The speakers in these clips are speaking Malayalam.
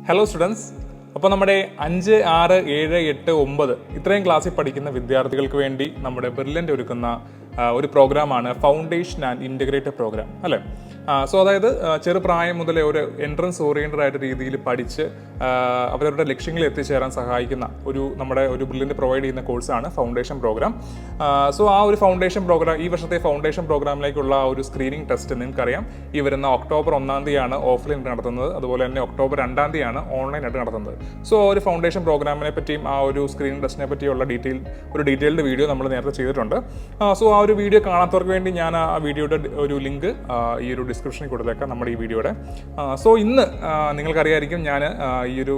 Hello students. അപ്പോൾ നമ്മുടെ 5, 6, 7, 8, 9 ഇത്രയും ക്ലാസ്സിൽ പഠിക്കുന്ന വിദ്യാർത്ഥികൾക്ക് വേണ്ടി നമ്മുടെ ബ്രില്യൻ്റ് ഒരുക്കുന്ന ഒരു പ്രോഗ്രാമാണ് ഫൗണ്ടേഷൻ ആൻഡ് ഇൻ്റഗ്രേറ്റഡ് പ്രോഗ്രാം അല്ലേ. സോ അതായത് ചെറുപ്രായം മുതലേ ഒരു എൻട്രൻസ് ഓറിയൻറ്റഡ് ആയിട്ട് രീതിയിൽ പഠിച്ച് അവരുടെ ലക്ഷ്യങ്ങളിൽ എത്തിച്ചേരാൻ സഹായിക്കുന്ന നമ്മുടെ ഒരു ബ്രില്യൻ്റ് പ്രൊവൈഡ് ചെയ്യുന്ന കോഴ്സാണ് ഫൗണ്ടേഷൻ പ്രോഗ്രാം. സോ ആ ഒരു ഫൗണ്ടേഷൻ പ്രോഗ്രാം, ഈ വർഷത്തെ ഫൗണ്ടേഷൻ പ്രോഗ്രാമിലേക്കുള്ള ഒരു സ്ക്രീനിങ് ടെസ്റ്റ് നിങ്ങൾക്കറിയാം ഈ വരുന്ന ഒക്ടോബർ 1-ാം തീയതിയാണ് ഓഫ്ലൈൻ നടത്തുന്നത്, അതുപോലെ തന്നെ ഒക്ടോബർ 2-ാം തീയതിയാണ് ഓൺലൈനായിട്ട് നടത്തുന്നത്. സോ ഒരു ഫൗണ്ടേഷൻ പ്രോഗ്രാമിനെ പറ്റിയും ആ ഒരു സ്ക്രീനിങ് ടെസ്റ്റിനെ പറ്റിയുള്ള ഡീറ്റെയിൽഡ് വീഡിയോ നമ്മൾ നേരത്തെ ചെയ്തിട്ടുണ്ട്. സോ ആ ഒരു വീഡിയോ കാണാത്തവർക്ക് വേണ്ടി ഞാൻ ആ വീഡിയോയുടെ ഒരു ലിങ്ക് ഈ ഒരു ഡിസ്ക്രിപ്ഷനിൽ കൊടുത്തേക്കാം നമ്മുടെ ഈ വീഡിയോയുടെ. സോ ഇന്ന് നിങ്ങൾക്കറിയായിരിക്കും ഞാൻ ഈ ഒരു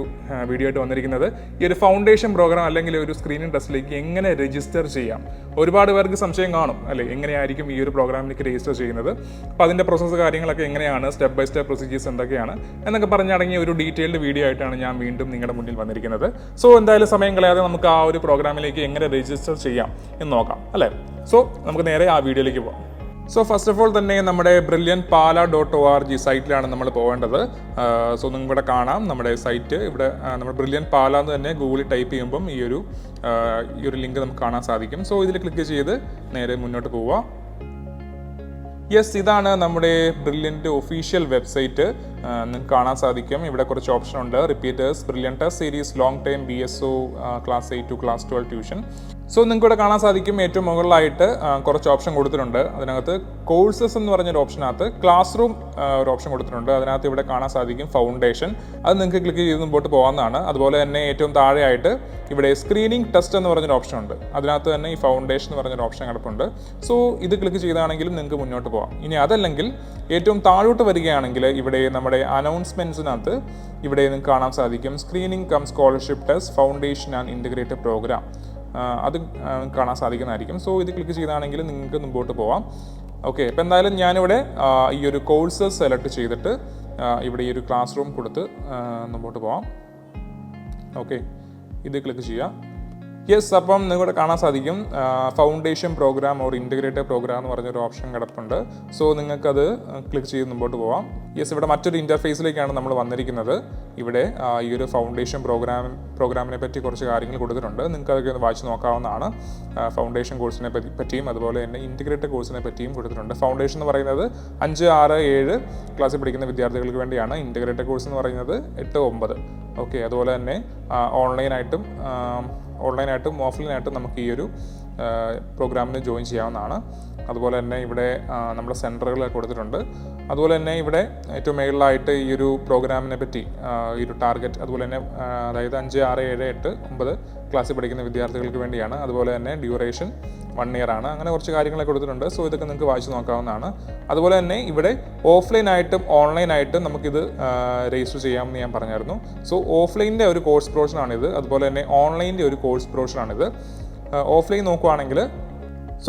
വീഡിയോ ആയിട്ട് വന്നിരിക്കുന്നത് ഈ ഒരു ഫൗണ്ടേഷൻ പ്രോഗ്രാം അല്ലെങ്കിൽ ഒരു സ്ക്രീനിങ് ടെസ്റ്റിലേക്ക് എങ്ങനെ രജിസ്റ്റർ ചെയ്യാം. ഒരുപാട് പേർക്ക് സംശയം കാണും അല്ലേ, എങ്ങനെയായിരിക്കും ഈ ഒരു പ്രോഗ്രാമിലേക്ക് രജിസ്റ്റർ ചെയ്യുന്നത്, അപ്പോൾ അതിൻ്റെ പ്രോസസ്സ് കാര്യങ്ങളൊക്കെ എങ്ങനെയാണ്, സ്റ്റെപ്പ് ബൈ സ്റ്റെപ്പ് പ്രൊസീജിയേഴ്സ് എന്തൊക്കെയാണ് എന്നൊക്കെ പറഞ്ഞടങ്ങിയ ഒരു ഡീറ്റെയിൽഡ് വീഡിയോ ആയിട്ടാണ് ഞാൻ വീണ്ടും നിങ്ങളുടെ മുന്നിൽ വന്നിരിക്കുന്നത്. സോ എന്തായാലും സമയം കളയാതെ നമുക്ക് ആ ഒരു പ്രോഗ്രാമിലേക്ക് എങ്ങനെ രജിസ്റ്റർ ചെയ്യാം എന്ന് നോക്കാം അല്ലേ. സോ നമുക്ക് നേരെ ആ വീഡിയോയിലേക്ക് പോകാം. സോ ഫസ്റ്റ് ഓഫ് ഓൾ തന്നെ നമ്മുടെ brilliantpala.org സൈറ്റിലാണ് നമ്മൾ പോകേണ്ടത്. സോ നിങ്ങളിവിടെ കാണാം നമ്മുടെ സൈറ്റ്. ഇവിടെ നമ്മൾ ബ്രില്യൻറ്റ് പാല എന്ന് തന്നെ ഗൂഗിളിൽ ടൈപ്പ് ചെയ്യുമ്പം ഈ ഒരു ലിങ്ക് നമുക്ക് കാണാൻ സാധിക്കും. സോ ഇതിൽ ക്ലിക്ക് ചെയ്ത് നേരെ മുന്നോട്ട് പോവുക. യെസ്, ഇതാണ് നമ്മുടെ ബ്രില്യൻറ്റ് ഒഫീഷ്യൽ വെബ്സൈറ്റ്. നിങ്ങൾക്ക് കാണാൻ സാധിക്കും ഇവിടെ കുറച്ച് ഓപ്ഷൻ ഉണ്ട്. Repeaters, brilliant test series, long time BSO, class 8 to class 12 tuition. So നിങ്ങൾക്ക് ഇവിടെ കാണാൻ സാധിക്കും ഏറ്റവും മുകളിലായിട്ട് കുറച്ച് ഓപ്ഷൻ കൊടുത്തിട്ടുണ്ട്. അതിനകത്ത് കോഴ്സസ് എന്ന് പറഞ്ഞൊരു ഓപ്ഷനകത്ത് ക്ലാസ് റൂം ഒരു ഓപ്ഷൻ കൊടുത്തിട്ടുണ്ട്. അതിനകത്ത് ഇവിടെ കാണാൻ സാധിക്കും ഫൗണ്ടേഷൻ. അത് നിങ്ങൾക്ക് ക്ലിക്ക് ചെയ്ത് മുമ്പോട്ട് പോകാവുന്നതാണ്. അതുപോലെ തന്നെ ഏറ്റവും താഴെയായിട്ട് ഇവിടെ സ്ക്രീനിങ് ടെസ്റ്റ് എന്ന് പറഞ്ഞൊരു ഓപ്ഷൻ ഉണ്ട്. അതിനകത്ത് തന്നെ ഈ ഫൗണ്ടേഷൻ എന്ന് പറഞ്ഞൊരു ഓപ്ഷൻ കിടപ്പുണ്ട്. സോ ഇത് ക്ലിക്ക് ചെയ്താണെങ്കിലും നിങ്ങൾക്ക് മുന്നോട്ട് പോകാം. ഇനി അതല്ലെങ്കിൽ ഏറ്റവും താഴോട്ട് വരികയാണെങ്കിൽ ഇവിടെ നമ്മുടെ അനൗൺസ്മെൻറ്റ്സിനകത്ത് ഇവിടെ നിങ്ങൾക്ക് കാണാൻ സാധിക്കും screening cum scholarship test foundation and integrated programme. അത് കാണാൻ സാധിക്കുന്നതായിരിക്കും. സോ ഇത് ക്ലിക്ക് ചെയ്താണെങ്കിൽ നിങ്ങൾക്ക് മുമ്പോട്ട് പോവാം. ഓക്കെ, അപ്പോൾ എന്തായാലും ഞാനിവിടെ ഈ ഒരു കോഴ്സസ് സെലക്ട് ചെയ്തിട്ട് ഇവിടെ ഈ ഒരു ക്ലാസ് റൂം കൊടുത്ത് മുമ്പോട്ട് പോവാം. ഓക്കെ, ഇത് ക്ലിക്ക് ചെയ്യാം. യെസ്, അപ്പം നിങ്ങളുടെ കാണാൻ സാധിക്കും foundation programme or integrated programme എന്ന് പറഞ്ഞൊരു ഓപ്ഷൻ കിടപ്പുണ്ട്. സോ നിങ്ങൾക്കത് ക്ലിക്ക് ചെയ്ത് മുമ്പോട്ട് പോവാം. യെസ്, ഇവിടെ മറ്റൊരു ഇൻ്റർഫേസിലേക്കാണ് നമ്മൾ വന്നിരിക്കുന്നത്. ഇവിടെ ഈ ഒരു ഫൗണ്ടേഷൻ പ്രോഗ്രാമിനെ പറ്റി കുറച്ച് കാര്യങ്ങൾ കൊടുത്തിട്ടുണ്ട്. നിങ്ങൾക്ക് അതൊക്കെ ഒന്ന് വായിച്ച് നോക്കാവുന്നതാണ്. ഫൗണ്ടേഷൻ കോഴ്സിനെ പറ്റിയും അതുപോലെ തന്നെ ഇൻ്റഗ്രേറ്റഡ് കോഴ്സിനെ പറ്റിയും കൊടുത്തിട്ടുണ്ട്. ഫൗണ്ടേഷൻ എന്ന് പറയുന്നത് 5, 6, 7 ക്ലാസ്സിൽ പഠിക്കുന്ന വിദ്യാർത്ഥികൾക്ക് വേണ്ടിയാണ്. ഇൻ്റഗ്രേറ്റഡ് കോഴ്സ് എന്ന് പറയുന്നത് 8, 9. ഓക്കെ, അതുപോലെ തന്നെ ഓൺലൈനായിട്ടും ഓഫ്ലൈനായിട്ടും നമുക്ക് ഈ ഒരു പ്രോഗ്രാമിന് ജോയിൻ ചെയ്യാവുന്നതാണ്. അതുപോലെ തന്നെ ഇവിടെ നമ്മുടെ സെൻറ്ററുകൾ കൊടുത്തിട്ടുണ്ട്. അതുപോലെ തന്നെ ഇവിടെ ഏറ്റവും മേളിലായിട്ട് ഈ ഒരു പ്രോഗ്രാമിനെ പറ്റി ഈ ഒരു ടാർഗറ്റ്, അതുപോലെ തന്നെ അതായത് 5, 6, 7, 8, 9 ക്ലാസ്സിൽ പഠിക്കുന്ന വിദ്യാർത്ഥികൾക്ക് വേണ്ടിയാണ്. അതുപോലെ തന്നെ ഡ്യൂറേഷൻ 1 year ആണ്. അങ്ങനെ കുറച്ച് കാര്യങ്ങളൊക്കെ കൊടുത്തിട്ടുണ്ട്. സോ ഇതൊക്കെ നിങ്ങൾക്ക് വായിച്ച് നോക്കാവുന്നതാണ്. അതുപോലെ തന്നെ ഇവിടെ ഓഫ്ലൈനായിട്ടും ഓൺലൈനായിട്ടും നമുക്കിത് രജിസ്റ്റർ ചെയ്യാമെന്ന് ഞാൻ പറഞ്ഞായിരുന്നു. സോ ഓഫ്ലൈനിൻ്റെ ഒരു കോഴ്സ് പ്രൊവിഷനാണിത്. അതുപോലെ തന്നെ ഓൺലൈനിൻ്റെ ഒരു കോഴ്സ് പ്രൊവിഷനാണിത്. ഓഫ്ലൈൻ നോക്കുവാണെങ്കിൽ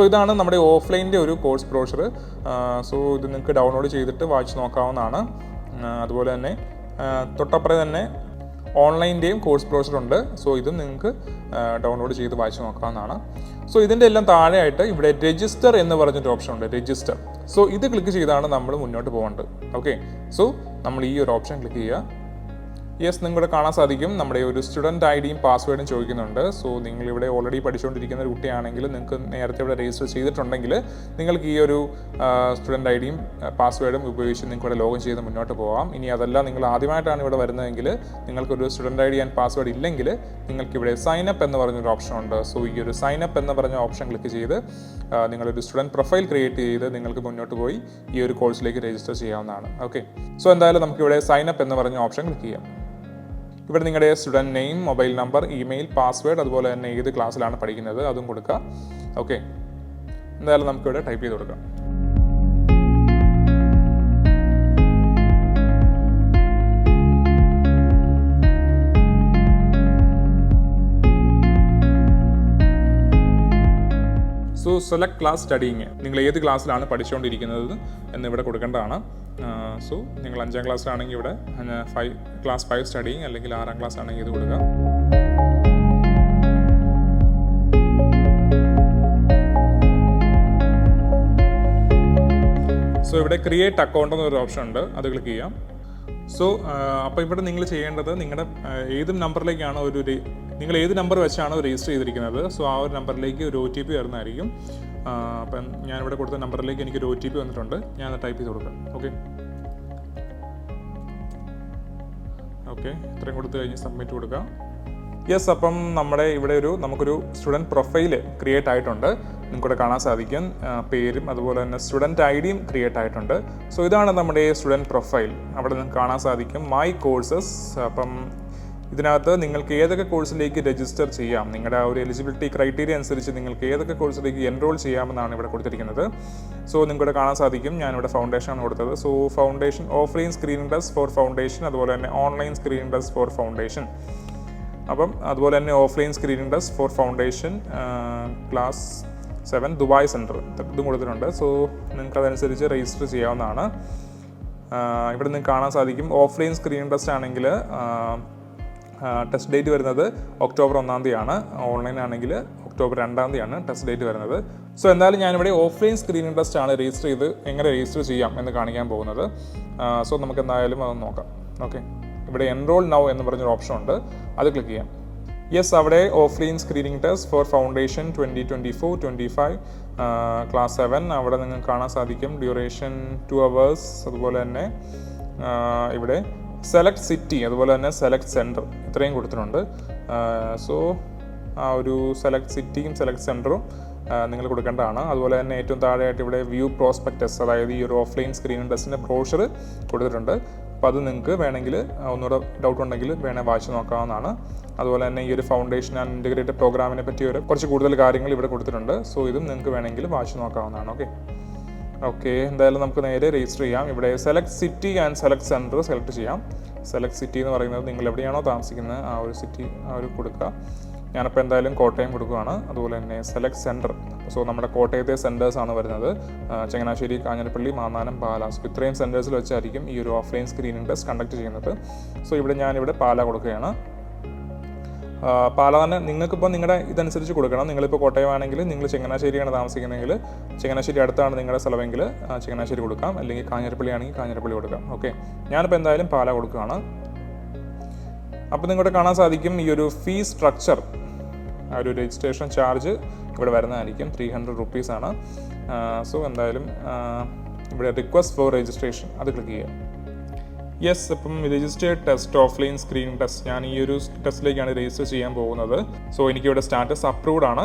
ഇതാണ് നമ്മുടെ ഓഫ്ലൈനിൻ്റെ ഒരു കോഴ്സ് ബ്രോഷർ. സോ ഇത് നിങ്ങൾക്ക് ഡൗൺലോഡ് ചെയ്തിട്ട് വായിച്ച് നോക്കാവുന്നതാണ്. അതുപോലെ തന്നെ തൊട്ടപ്പുറം തന്നെ ഓൺലൈൻ്റെയും കോഴ്സ് ബ്രോഷറുണ്ട്. സോ ഇതും നിങ്ങൾക്ക് ഡൗൺലോഡ് ചെയ്ത് വായിച്ച് നോക്കാവുന്നതാണ്. സോ ഇതിൻ്റെ എല്ലാം താഴെയായിട്ട് ഇവിടെ രജിസ്റ്റർ എന്ന് പറഞ്ഞൊരു ഓപ്ഷൻ ഉണ്ട്, രജിസ്റ്റർ. സോ ഇത് ക്ലിക്ക് ചെയ്താണ് നമ്മൾ മുന്നോട്ട് പോകേണ്ടത്. ഓക്കെ, സോ നമ്മൾ ഈ ഒരു ഓപ്ഷൻ ക്ലിക്ക് ചെയ്യുക. യെസ്, നിങ്ങളുടെ കാണാൻ സാധിക്കും നമ്മുടെ ഒരു സ്റ്റുഡൻറ്റ് ID യും പാസ്വേഡും ചോദിക്കുന്നുണ്ട്. സോ നിങ്ങളിവിടെ ഓൾറെഡി പഠിച്ചുകൊണ്ടിരിക്കുന്ന ഒരു കുട്ടിയാണെങ്കിൽ നിങ്ങൾക്ക് നേരത്തെ ഇവിടെ രജിസ്റ്റർ ചെയ്തിട്ടുണ്ടെങ്കിൽ നിങ്ങൾക്ക് ഈ ഒരു സ്റ്റുഡൻറ്റ് ID യും പാസ്വേഡും ഉപയോഗിച്ച് നിങ്ങൾക്ക് ഇവിടെ ലോഗിൻ ചെയ്ത് മുന്നോട്ട് പോകാം. ഇനി അതല്ല, നിങ്ങൾ ആദ്യമായിട്ടാണ് ഇവിടെ വരുന്നതെങ്കിൽ നിങ്ങൾക്കൊരു സ്റ്റുഡൻറ്റ് ID ആൻഡ് പാസ്വേഡ് ഇല്ലെങ്കിൽ നിങ്ങൾക്കിവിടെ സൈനപ്പ് എന്ന് പറഞ്ഞൊരു ഓപ്ഷൻ ഉണ്ട്. സോ ഈ ഒരു സൈനപ്പ് എന്ന് പറഞ്ഞ ഓപ്ഷൻ ക്ലിക്ക് ചെയ്ത് നിങ്ങളൊരു സ്റ്റുഡൻറ്റ് പ്രൊഫൈൽ ക്രിയേറ്റ് ചെയ്ത് നിങ്ങൾക്ക് മുന്നോട്ട് പോയി ഈ ഒരു കോഴ്സിലേക്ക് രജിസ്റ്റർ ചെയ്യാവുന്നതാണ്. ഓക്കെ, സോ എന്തായാലും നമുക്കിവിടെ സൈനപ്പ് എന്ന് പറഞ്ഞ ഓപ്ഷൻ ക്ലിക്ക് ചെയ്യാം. ഇവിടെ നിങ്ങളുടെ student name, mobile number, email, password, അതുപോലെ തന്നെ ഏത് ക്ലാസ്സിലാണ് പഠിക്കുന്നത് അതും കൊടുക്കുക. ഓക്കെ, എന്തായാലും നമുക്കിവിടെ ടൈപ്പ് ചെയ്ത് കൊടുക്കാം. സോ സെലക്ട് ക്ലാസ് സ്റ്റഡിങ്, നിങ്ങൾ ഏത് ക്ലാസ്സിലാണ് പഠിച്ചുകൊണ്ടിരിക്കുന്നത് എന്നിവിടെ കൊടുക്കേണ്ടതാണ്. സോ നിങ്ങൾ 5ാം ക്ലാസ്സിലാണെങ്കിൽ ഇവിടെ ക്ലാസ് 5 സ്റ്റഡിങ്, അല്ലെങ്കിൽ 6ാം ക്ലാസ് ആണെങ്കിൽ ഇത് കൊടുക്കുക. സോ ഇവിടെ ക്രിയേറ്റ് അക്കൗണ്ട് എന്നൊരു ഓപ്ഷൻ ഉണ്ട്, അത് ക്ലിക്ക് ചെയ്യാം. സോ അപ്പോൾ ഇവിടെ നിങ്ങൾ ചെയ്യേണ്ടത് നിങ്ങളുടെ ഏത് നമ്പറിലേക്കാണോ നിങ്ങൾ ഏത് നമ്പർ വെച്ചാണോ രജിസ്റ്റർ ചെയ്തിരിക്കുന്നത്, സോ ആ ഒരു നമ്പറിലേക്ക് ഒരു OTP വരുന്നതായിരിക്കും. അപ്പം ഞാനിവിടെ കൊടുത്ത നമ്പറിലേക്ക് എനിക്കൊരു OTP വന്നിട്ടുണ്ട്. ഞാൻ ടൈപ്പ് ചെയ്ത് കൊടുക്കാം. ഓക്കെ, ഇത്രയും കൊടുത്തു കഴിഞ്ഞ് സബ്മിറ്റ് കൊടുക്കാം. യെസ്, അപ്പം നമ്മുടെ ഇവിടെ നമുക്കൊരു സ്റ്റുഡൻറ്റ് പ്രൊഫൈല് ക്രിയേറ്റ് ആയിട്ടുണ്ട്. നിങ്ങൾക്കിവിടെ കാണാൻ സാധിക്കും. പേരും അതുപോലെ തന്നെ സ്റ്റുഡൻറ്റ് ID-യും ക്രിയേറ്റ് ആയിട്ടുണ്ട്. സോ ഇതാണ് നമ്മുടെ സ്റ്റുഡൻറ്റ് പ്രൊഫൈൽ. അവിടെ നിങ്ങൾക്ക് കാണാൻ സാധിക്കും മൈ കോഴ്സസ്. അപ്പം ഇതിനകത്ത് നിങ്ങൾക്ക് ഏതൊക്കെ കോഴ്സിലേക്ക് രജിസ്റ്റർ ചെയ്യാം, നിങ്ങളുടെ ആ ഒരു എലിജിബിലിറ്റി ക്രൈറ്റീരിയ അനുസരിച്ച് നിങ്ങൾക്ക് ഏതൊക്കെ കോഴ്സിലേക്ക് എൻറോൾ ചെയ്യാമെന്നാണ് ഇവിടെ കൊടുത്തിരിക്കുന്നത്. സോ നിങ്ങൾക്കിവിടെ കാണാൻ സാധിക്കും ഞാനിവിടെ ഫൗണ്ടേഷനാണ് കൊടുത്തത്. So foundation, offline screening test for foundation, അതുപോലെ തന്നെ online screening test for foundation. അപ്പം അതുപോലെ തന്നെ offline screening test for foundation class 7 Dubai centre ഇതും കൊടുത്തിട്ടുണ്ട്. സോ നിങ്ങൾക്ക് അതനുസരിച്ച് രജിസ്റ്റർ ചെയ്യാവുന്നതാണ്. ഇവിടെ നിങ്ങൾക്ക് കാണാൻ സാധിക്കും ഓഫ്ലൈൻ സ്ക്രീനിങ് ടെസ്റ്റ് ആണെങ്കിൽ ടെസ്റ്റ് ഡേറ്റ് വരുന്നത് ഒക്ടോബർ 1-ാം തീയതിയാണ്. ഓൺലൈൻ ആണെങ്കിൽ ഒക്ടോബർ 2-ാം തീയതിയാണ് ടെസ്റ്റ് ഡേറ്റ് വരുന്നത്. സോ എന്തായാലും ഞാനിവിടെ ഓഫ്ലൈൻ സ്ക്രീനിങ് ടെസ്റ്റ് ആണ് രജിസ്റ്റർ ചെയ്ത് എങ്ങനെ രജിസ്റ്റർ ചെയ്യാം എന്ന് കാണിക്കാൻ പോകുന്നത്. സോ നമുക്ക് എന്തായാലും അതൊന്ന് നോക്കാം. ഓക്കെ, ഇവിടെ എൻറോൾ നൗ എന്ന് പറഞ്ഞൊരു ഓപ്ഷൻ ഉണ്ട്, അത് ക്ലിക്ക് ചെയ്യാം. യെസ്, അവിടെ offline screening test for foundation 2024-25 class 7 അവിടെ നിങ്ങൾക്ക് കാണാൻ സാധിക്കും. Duration 2 hours. അതുപോലെ തന്നെ ഇവിടെ സെലക്ട് സിറ്റി അതുപോലെ തന്നെ സെലക്ട് സെൻറ്റർ ഇത്രയും കൊടുത്തിട്ടുണ്ട്. സോ ആ ഒരു സെലക്ട് സിറ്റിയും സെലക്ട് സെൻറ്ററും നിങ്ങൾ കൊടുക്കേണ്ടതാണ്. അതുപോലെ തന്നെ ഏറ്റവും താഴെയായിട്ട് ഇവിടെ വ്യൂ പ്രോസ്പെക്ടസ്, അതായത് ഈ ഒരു ഓഫ്ലൈൻ സ്ക്രീനിങ് ടെസ്റ്റിൻ്റെ ബ്രോഷർ കൊടുത്തിട്ടുണ്ട്. അപ്പോൾ അത് നിങ്ങൾക്ക് വേണമെങ്കിൽ ഒന്നുകൂടെ ഡൗട്ട് ഉണ്ടെങ്കിൽ വായിച്ച് നോക്കാവുന്നതാണ്. അതുപോലെ തന്നെ ഈ ഒരു ഫൗണ്ടേഷൻ ആൻഡ് ഇൻ്റഗ്രേറ്റഡ് പ്രോഗ്രാമിനെ പറ്റി കുറച്ച് കൂടുതൽ കാര്യങ്ങൾ ഇവിടെ കൊടുത്തിട്ടുണ്ട്. സോ ഇതും നിങ്ങൾക്ക് വേണമെങ്കിൽ വായിച്ച് നോക്കാവുന്നതാണ്. ഓക്കെ, എന്തായാലും നമുക്ക് നേരെ രജിസ്റ്റർ ചെയ്യാം. ഇവിടെ select city and select centre select ചെയ്യാം. സെലക്ട് സിറ്റി എന്ന് പറയുന്നത് നിങ്ങൾ എവിടെയാണോ താമസിക്കുന്നത് ആ ഒരു സിറ്റി കൊടുക്കുക. ഞാനിപ്പോൾ എന്തായാലും കോട്ടയം കൊടുക്കുകയാണ്. അതുപോലെ തന്നെ സെലക്ട് സെൻറ്റർ, സോ നമ്മുടെ കോട്ടയത്തെ സെൻറ്റേഴ്സാണ് വരുന്നത്. ചങ്ങനാശ്ശേരി, കാഞ്ഞിരപ്പള്ളി, മാന്നാനം, പാല. സോ ഇത്രയും സെൻറ്റേഴ്സിൽ വെച്ചായിരിക്കും ഈ ഒരു ഓഫ്ലൈൻ സ്ക്രീനിങ് ടെസ്റ്റ് കണ്ടക്ട് ചെയ്യുന്നത്. സോ ഞാനിവിടെ പാല കൊടുക്കുകയാണ്. പാല തന്നെ നിങ്ങൾക്കിപ്പോൾ നിങ്ങളുടെ ഇതനുസരിച്ച് കൊടുക്കണം. നിങ്ങളിപ്പോൾ കോട്ടയമാണെങ്കിൽ നിങ്ങൾ ചങ്ങനാശ്ശേരിയാണ് താമസിക്കുന്നതെങ്കിൽ ചങ്ങനാശ്ശേരി അടുത്താണ് നിങ്ങളുടെ സ്ഥലമെങ്കിൽ ചങ്ങനാശ്ശേരി കൊടുക്കാം, അല്ലെങ്കിൽ കാഞ്ഞിരപ്പള്ളി ആണെങ്കിൽ കാഞ്ഞിരപ്പള്ളി കൊടുക്കാം. ഓക്കെ, ഞാനിപ്പോൾ എന്തായാലും പാല കൊടുക്കുകയാണ്. അപ്പോൾ നിങ്ങളുടെ കാണാൻ സാധിക്കും ഈ ഒരു ഫീസ് സ്ട്രക്ചർ, ആ ഒരു രജിസ്ട്രേഷൻ ചാർജ് ഇവിടെ വരുന്നതായിരിക്കും 300 rupees ആണ്. സോ എന്തായാലും ഇവിടെ റിക്വസ്റ്റ് ഫോർ രജിസ്ട്രേഷൻ അത് ക്ലിക്ക് ചെയ്യാം. യെസ്, അപ്പം registered test offline screening test, ഞാൻ ഈ ഒരു ടെസ്റ്റിലേക്കാണ് രജിസ്റ്റർ ചെയ്യാൻ പോകുന്നത്. സോ എനിക്കിവിടെ സ്റ്റാറ്റസ് അപ്രൂവ്ഡ് ആണ്.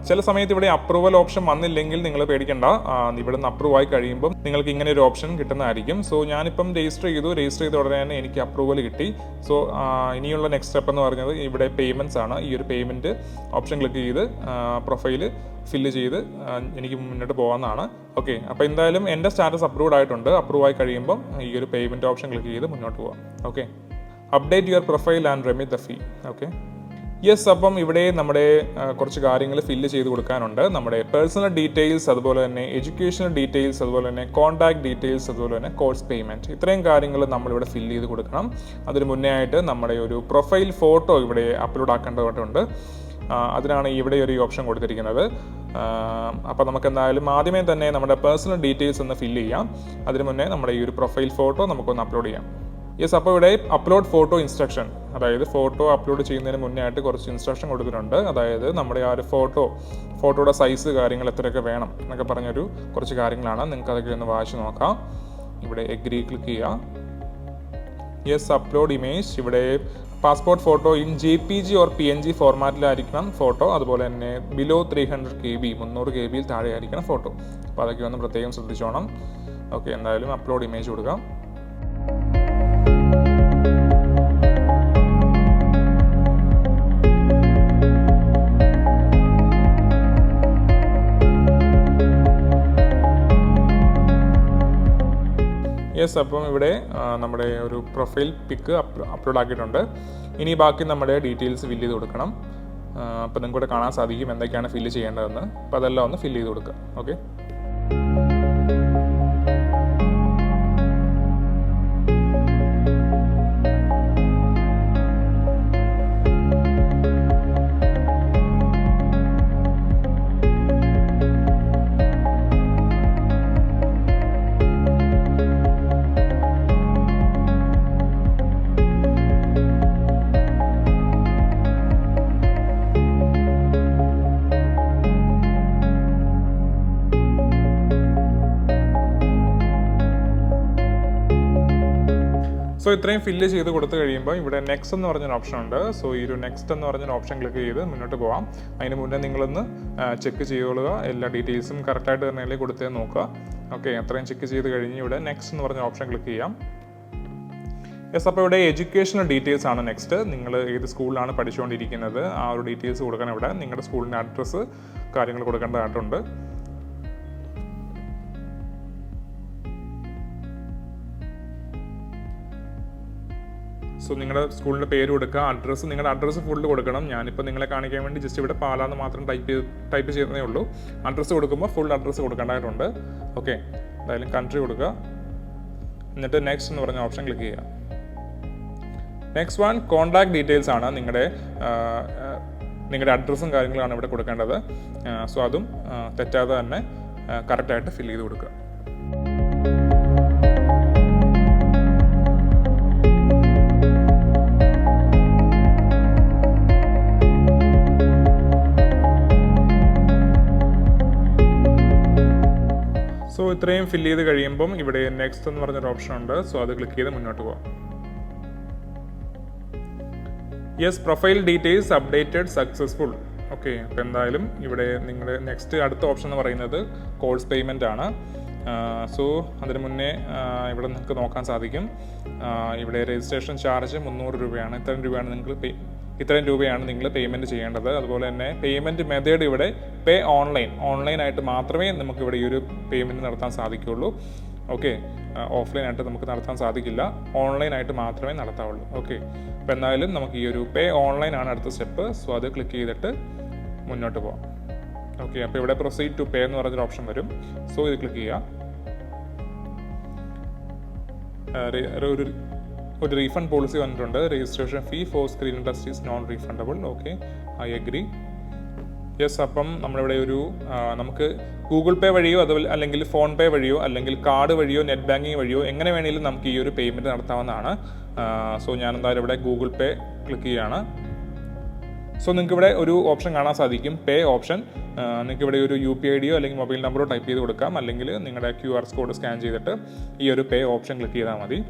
ചില സമയത്ത് ഇവിടെ അപ്രൂവൽ ഓപ്ഷൻ വന്നില്ലെങ്കിൽ നിങ്ങൾ പേടിക്കേണ്ട. ഇവിടെ നിന്ന് അപ്രൂവ് ആയി കഴിയുമ്പോൾ നിങ്ങൾക്ക് ഇങ്ങനെ ഒരു ഓപ്ഷൻ കിട്ടുന്നതായിരിക്കും. സോ ഞാനിപ്പം രജിസ്റ്റർ ചെയ്ത ഉടനെ തന്നെ എനിക്ക് അപ്രൂവൽ കിട്ടി. സോ ഇനിയുള്ള നെക്സ്റ്റ് സ്റ്റെപ്പ് എന്ന് പറഞ്ഞത് ഇവിടെ പേയ്മെൻറ്റ്സ് ആണ്. ഈ ഒരു പേയ്മെൻറ്റ് ഓപ്ഷൻ ക്ലിക്ക് ചെയ്ത് പ്രൊഫൈല് ഫില്ല് ചെയ്ത് എനിക്ക് മുന്നോട്ട് പോകാവുന്നതാണ്. ഓക്കെ, അപ്പോൾ എന്തായാലും എൻ്റെ സ്റ്റാറ്റസ് അപ്രൂവ്ഡ് ആയിട്ടുണ്ട്. അപ്രൂവ് ആയി കഴിയുമ്പം ഈ ഒരു പേയ്മെൻറ്റ് ഓപ്ഷൻ ക്ലിക്ക് ചെയ്ത് മുന്നോട്ട് പോകാം. Okay, update your profile and remit the fee. Okay, yes, അപ്പം ഇവിടെ നമ്മുടെ കുറച്ച് കാര്യങ്ങൾ ഫില്ല് ചെയ്ത് കൊടുക്കാനുണ്ട്. നമ്മുടെ പേഴ്സണൽ ഡീറ്റെയിൽസ്, അതുപോലെ തന്നെ എഡ്യൂക്കേഷണൽ ഡീറ്റെയിൽസ്, അതുപോലെ തന്നെ കോൺടാക്ട് ഡീറ്റെയിൽസ്, അതുപോലെ തന്നെ കോഴ്സ് പേയ്മെൻറ്റ്, ഇത്രയും കാര്യങ്ങൾ നമ്മളിവിടെ ഫില്ല് ചെയ്ത് കൊടുക്കണം. അതിന് മുന്നേ ആയിട്ട് നമ്മുടെ ഒരു പ്രൊഫൈൽ ഫോട്ടോ ഇവിടെ അപ്ലോഡ് ആക്കേണ്ടതായിട്ടുണ്ട്. അതിനാണ് ഇവിടെ ഒരു ഓപ്ഷൻ കൊടുത്തിരിക്കുന്നത്. അപ്പോൾ നമുക്ക് എന്തായാലും ആദ്യമേ തന്നെ നമ്മുടെ പേഴ്സണൽ ഡീറ്റെയിൽസ് ഒന്ന് ഫില്ല് ചെയ്യാം. അതിന് മുന്നേ നമ്മുടെ ഈ ഒരു പ്രൊഫൈൽ ഫോട്ടോ നമുക്കൊന്ന് അപ്ലോഡ് ചെയ്യാം. യെസ്, അപ്പോൾ ഇവിടെ അപ്ലോഡ് ഫോട്ടോ ഇൻസ്ട്രക്ഷൻ, അതായത് ഫോട്ടോ അപ്ലോഡ് ചെയ്യുന്നതിന് മുന്നേ ആയിട്ട് കുറച്ച് ഇൻസ്ട്രക്ഷൻ കൊടുത്തിട്ടുണ്ട്. അതായത് നമ്മുടെ ആ ഒരു ഫോട്ടോയുടെ സൈസ്, കാര്യങ്ങൾ എത്രയൊക്കെ വേണം എന്നൊക്കെ പറഞ്ഞൊരു കുറച്ച് കാര്യങ്ങളാണ്. നിങ്ങൾക്ക് അതൊക്കെ ഒന്ന് വായിച്ച് നോക്കാം. ഇവിടെ എഗ്രി ക്ലിക്ക് ചെയ്യുക. യെസ്, അപ്ലോഡ് ഇമേജ്, ഇവിടെ passport photo in JPG or PNG ഫോർമാറ്റിലായിരിക്കണം ഫോട്ടോ. അതുപോലെ തന്നെ ബിലോ 300 KB 300 KB താഴെ ആയിരിക്കണം ഫോട്ടോ. അപ്പോൾ അതൊക്കെ ഒന്ന് പ്രത്യേകം ശ്രദ്ധിച്ചോണം. ഓക്കെ, എന്തായാലും അപ്ലോഡ് ഇമേജ് കൊടുക്കാം. യെസ്, അപ്പം ഇവിടെ നമ്മുടെ ഒരു പ്രൊഫൈൽ പിക്ക് അപ്ലോഡ് ആക്കിയിട്ടുണ്ട്. ഇനി ബാക്കി നമ്മുടെ ഡീറ്റെയിൽസ് ഫില്ല് ചെയ്ത് കൊടുക്കണം. അപ്പോൾ നിങ്ങൾക്ക് ഇവിടെ കാണാൻ സാധിക്കും എന്തൊക്കെയാണ് ഫില്ല് ചെയ്യേണ്ടതെന്ന്. അപ്പോൾ അതെല്ലാം ഒന്ന് ഫില്ല് ചെയ്ത് കൊടുക്കുക. ഓക്കെ, സോ ഇത്രയും ഫില്ല് ചെയ്ത് കൊടുത്തു കഴിയുമ്പോൾ ഇവിടെ നെക്സ്റ്റ് എന്ന് പറഞ്ഞൊരു ഓപ്ഷൻ ഉണ്ട്. സോ ഈ ഒരു നെക്സ്റ്റ് എന്ന് പറഞ്ഞൊരു ഓപ്ഷൻ ക്ലിക്ക് ചെയ്ത് മുന്നോട്ട് പോകാം. അതിന് മുന്നേ നിങ്ങളൊന്ന് ചെക്ക് ചെയ്തോളുക, എല്ലാ ഡീറ്റെയിൽസും കറക്റ്റായിട്ട് തന്നെയല്ലേ കൊടുത്തേ നോക്കുക. ഓക്കെ, അത്രയും ചെക്ക് ചെയ്ത് കഴിഞ്ഞ് ഇവിടെ നെക്സ്റ്റ് എന്ന് പറഞ്ഞ ഓപ്ഷൻ ക്ലിക്ക് ചെയ്യാം. യെസ്, അപ്പോൾ ഇവിടെ എഡ്യൂക്കേഷണൽ ഡീറ്റെയിൽസ് ആണ് നെക്സ്റ്റ്. നിങ്ങൾ ഏത് സ്കൂളിലാണ് പഠിച്ചുകൊണ്ടിരിക്കുന്നത് ആ ഒരു ഡീറ്റെയിൽസ് കൊടുക്കണം. ഇവിടെ നിങ്ങളുടെ സ്കൂളിൻ്റെ അഡ്രസ്സ് കാര്യങ്ങൾ കൊടുക്കേണ്ടതായിട്ടുണ്ട്. സോ നിങ്ങളുടെ സ്കൂളിൻ്റെ പേര് കൊടുക്കുക, അഡ്രസ്സ്, നിങ്ങളുടെ അഡ്രസ്സ് ഫുള്ള് കൊടുക്കണം. ഞാനിപ്പോൾ നിങ്ങളെ കാണിക്കാൻ വേണ്ടി ജസ്റ്റ് ഇവിടെ പാലാന്ന് മാത്രം ടൈപ്പ് ചെയ്യുന്നതേ ഉള്ളൂ. അഡ്രസ്സ് കൊടുക്കുമ്പോൾ ഫുൾ അഡ്രസ്സ് കൊടുക്കേണ്ടതായിട്ടുണ്ട്. ഓക്കെ, എന്തായാലും കൺട്രി കൊടുക്കുക, എന്നിട്ട് നെക്സ്റ്റ് എന്ന് പറഞ്ഞ ഓപ്ഷൻ ക്ലിക്ക് ചെയ്യുക. നെക്സ്റ്റ് വൺ കോൺടാക്ട് ഡീറ്റെയിൽസ് ആണ്. നിങ്ങളുടെ അഡ്രസ്സും കാര്യങ്ങളാണ് ഇവിടെ കൊടുക്കേണ്ടത്. സോ അതും തെറ്റാതെ തന്നെ കറക്റ്റായിട്ട് ഫില്ല് ചെയ്ത് കൊടുക്കുക. സോ ഇത്രയും ഫില്ല് ചെയ്ത് കഴിയുമ്പം ഇവിടെ നെക്സ്റ്റ് എന്ന് പറഞ്ഞൊരു ഓപ്ഷൻ ഉണ്ട്. സോ അത് ക്ലിക്ക് ചെയ്ത് മുന്നോട്ട് പോകാം. Yes, profile details updated successful. Okay, അപ്പോൾ എന്തായാലും ഇവിടെ നിങ്ങളുടെ നെക്സ്റ്റ് അടുത്ത ഓപ്ഷൻ എന്ന് പറയുന്നത് കോഴ്സ് പേയ്മെൻ്റ് ആണ്. സോ അതിന് മുന്നേ ഇവിടെ നിങ്ങൾക്ക് നോക്കാൻ സാധിക്കും. ഇവിടെ രജിസ്ട്രേഷൻ ചാർജ് 300 രൂപയാണ്. ഇത്രയും രൂപയാണ് നിങ്ങൾ പേയ്മെൻറ്റ് ചെയ്യേണ്ടത്. അതുപോലെ തന്നെ പേയ്മെൻറ്റ് മെത്തേഡ് ഇവിടെ പേ ഓൺലൈനായിട്ട് മാത്രമേ നമുക്കിവിടെ ഈ ഒരു പേയ്മെൻറ്റ് നടത്താൻ സാധിക്കുകയുള്ളൂ. ഓക്കെ, ഓഫ്ലൈനായിട്ട് നമുക്ക് നടത്താൻ സാധിക്കില്ല, ഓൺലൈനായിട്ട് മാത്രമേ നടത്താവുള്ളൂ. ഓക്കെ, അപ്പോൾ എന്തായാലും നമുക്ക് ഈ ഒരു പേ ഓൺലൈനാണ് അടുത്ത സ്റ്റെപ്പ്. സോ അത് ക്ലിക്ക് ചെയ്തിട്ട് മുന്നോട്ട് പോകാം. ഓക്കെ, അപ്പോൾ ഇവിടെ പ്രൊസീഡ് ടു പേ എന്ന് പറഞ്ഞൊരു ഓപ്ഷൻ വരും. സോ ഇത് ക്ലിക്ക് ചെയ്യുക. ഒരു റീഫണ്ട് പോളിസി വന്നിട്ടുണ്ട്. Registration fee for screen test is known refundable. Okay, I agree. Yes, അപ്പം നമ്മളിവിടെ നമുക്ക് ഗൂഗിൾ പേ വഴിയോ അല്ലെങ്കിൽ ഫോൺ പേ വഴിയോ അല്ലെങ്കിൽ കാർഡ് വഴിയോ നെറ്റ് ബാങ്കിങ് വഴിയോ എങ്ങനെ വേണമെങ്കിലും നമുക്ക് ഈ ഒരു പേയ്മെൻറ്റ് നടത്താവുന്നതാണ്. സോ ഞാൻ എന്തായാലും ഇവിടെ ഗൂഗിൾ പേ ക്ലിക്ക് ചെയ്യുകയാണ്. സോ നിങ്ങൾക്ക് ഇവിടെ ഒരു ഓപ്ഷൻ കാണാൻ സാധിക്കും, പേ ഓപ്ഷൻ. നിങ്ങൾക്ക് ഇവിടെ ഒരു UPI അല്ലെങ്കിൽ മൊബൈൽ നമ്പറോ ടൈപ്പ് ചെയ്ത് കൊടുക്കാം, അല്ലെങ്കിൽ നിങ്ങളുടെ QR കോഡ് സ്കാൻ ചെയ്തിട്ട് ഈ ഒരു പേ ഓപ്ഷൻ ക്ലിക്ക് ചെയ്താൽ മതി.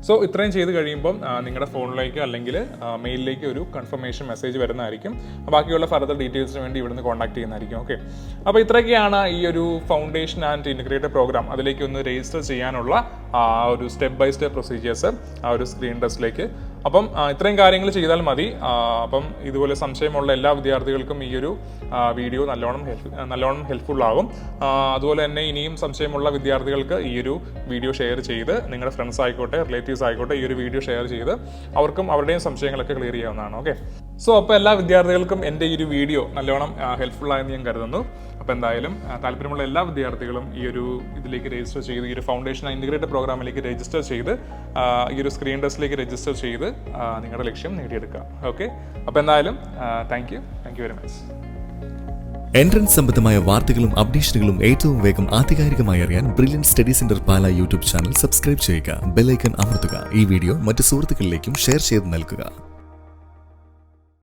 സോ ഇത്രയും ചെയ്ത് കഴിയുമ്പം നിങ്ങളുടെ ഫോണിലേക്ക് അല്ലെങ്കിൽ മെയിലിലേക്ക് ഒരു കൺഫർമേഷൻ മെസ്സേജ് വരുന്നതായിരിക്കും. ബാക്കിയുള്ള ഫർദർ ഡീറ്റെയിൽസിന് വേണ്ടി ഇവിടുന്ന് കോൺടാക്ട് ചെയ്യുന്നതായിരിക്കും. ഓക്കെ, അപ്പോൾ ഇത്രയൊക്കെയാണ് ഈ ഒരു ഫൗണ്ടേഷൻ ആൻഡ് ഇൻറ്റഗ്രേറ്റഡ് പ്രോഗ്രാം. അതിലേക്ക് ഒന്ന് രജിസ്റ്റർ ചെയ്യാനുള്ള ഒരു സ്റ്റെപ്പ് ബൈ സ്റ്റെപ്പ് പ്രൊസീജിയേഴ്സ് ആ ഒരു സ്ക്രീൻ ടെസ്റ്റിലേക്ക്. അപ്പം ഇത്രയും കാര്യങ്ങൾ ചെയ്താൽ മതി. അപ്പം ഇതുപോലെ സംശയമുള്ള എല്ലാ വിദ്യാർത്ഥികൾക്കും ഈ ഒരു വീഡിയോ നല്ലോണം ഹെൽപ്ഫുൾ ആകും. അതുപോലെ തന്നെ ഇനിയും സംശയമുള്ള വിദ്യാർത്ഥികൾക്ക് ഈ ഒരു വീഡിയോ ഷെയർ ചെയ്ത് നിങ്ങളുടെ ഫ്രണ്ട്സ് ആയിക്കോട്ടെ റിലേറ്റീവ്സ് ആയിക്കോട്ടെ ഈ ഒരു വീഡിയോ ഷെയർ ചെയ്ത് അവർക്കും അവരുടെയും സംശയങ്ങളൊക്കെ ക്ലിയർ ചെയ്യാവുന്നതാണ്. ഓക്കെ, സോ അപ്പോൾ എല്ലാ വിദ്യാർത്ഥികൾക്കും എൻ്റെ ഈ ഒരു വീഡിയോ നല്ലോണം ഹെൽപ്ഫുൾ ആയെന്ന് ഞാൻ കരുതുന്നു. അപ്പോൾ എന്തായാലും താല്പര്യമുള്ള എല്ലാ വിദ്യാർത്ഥികളും ഈ ഒരു ഇതിലേക്ക് രജിസ്റ്റർ ചെയ്ത് ഈ ഒരു ഫൗണ്ടേഷൻ ഇൻറ്റഗ്രേറ്റഡ് പ്രോഗ്രാമിലേക്ക് രജിസ്റ്റർ ചെയ്ത് ഈ ഒരു സ്ക്രീൻ ടെസ്റ്റിലേക്ക് രജിസ്റ്റർ ചെയ്ത് നിങ്ങളുടെ ലക്ഷ്യം നേടിയെടുക്കുക. ഓക്കെ, അപ്പോൾ എന്തായാലും thank you very much. Entrance സംബന്ധമായ വാർത്തകളും അപ്ഡേഷനുകളും ഏറ്റവും വേഗം ആധികാരികമായി അറിയാൻ ബ്രില്യൻറ്റ് സ്റ്റഡി സെന്റർ പാല യൂട്യൂബ് ചാനൽ സബ്സ്ക്രൈബ് ചെയ്യുക, ബെൽ ഐക്കൺ അമർത്തുക. ഈ വീഡിയോ മറ്റ് സുഹൃത്തുക്കളിലേക്കും ഷെയർ ചെയ്ത് നൽകുക.